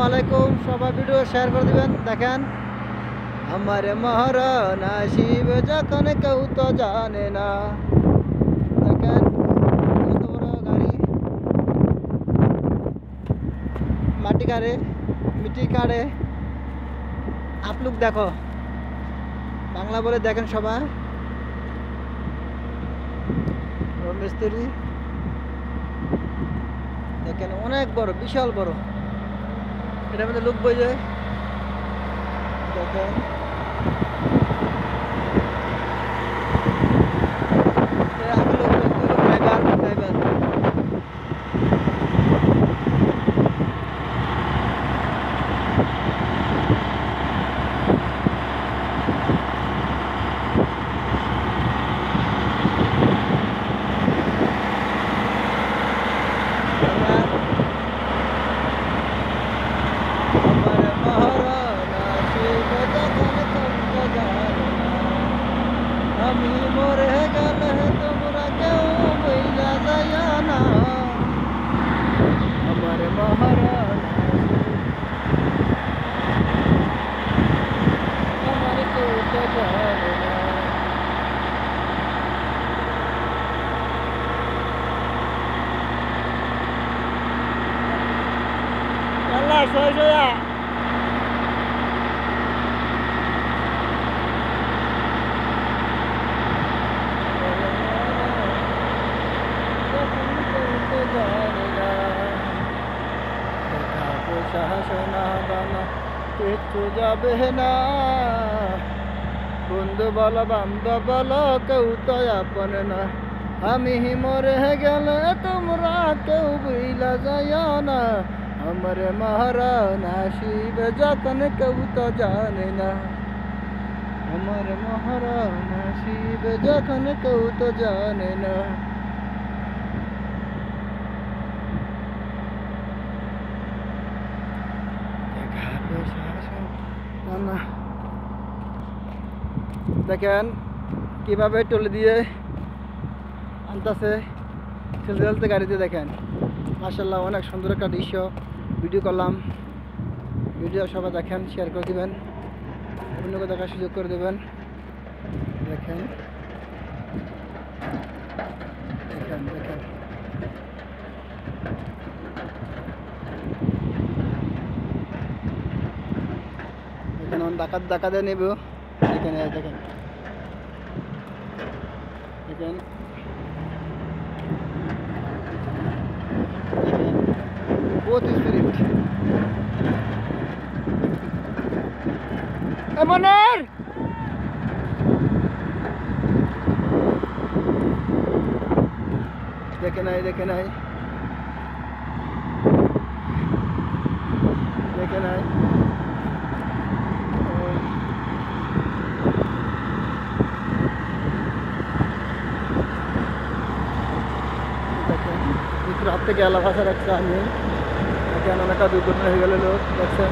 আলাইকুম। সবাই video share করে দিবেন। দেখেন আমার মহারান আসিবে যখন কেউ তো জানে না। দেখেন কত বড় গাড়ি, মাটি কাড়ে, মিটি কাড়ে। আপলুক দেখো, বাংলা বলে দেখেন সবাই। মিস্ত্রি দেখেন অনেক বড়, বিশাল বড়। এটার মধ্যে লোক বই যায়। দেখেন আমি মরে গেলে তোমরা কেউ বইলা যাইয়া না। আমার মহারাজ আমার কেউ তো জানে না। আল্লাহ সয় সয়া সোনা দানা কিচ্ছু যাবে না। বন্ধু বলো বান্ধব বলো কেউ তো আপন না। আমি মরে গেলে তোমরা কেউ বুইলা যাইও না। আমার মহারান আসিবে যখন কেউ তো জানে না। আমার মহারান আসিবে যখন কেউ তো জানে না। দেখেন কিভাবে টলে দিয়ে আনতেছে, চলতে চলতে গাড়িতে। দেখেন মাশাআল্লাহ অনেক সুন্দর একটা দৃশ্য ভিডিও করলাম। ভিডিও সবাই দেখেন, শেয়ার করে দিবেন, অন্যকে দেখার সুযোগ করে দেবেন। দেখেন দেখেন দেখেন দেখেন ডাকাতে নেব। দেখেন দেখেন দেখেন বহুত স্পিরিট এমনের। দেখে নাই দেখে নাই দেখে নাই হাত থেকে আলা ভাষা রাখছে। আমি এখানে অনেকটা দুর্ঘটনা হয়ে গেল লোক দেখছেন।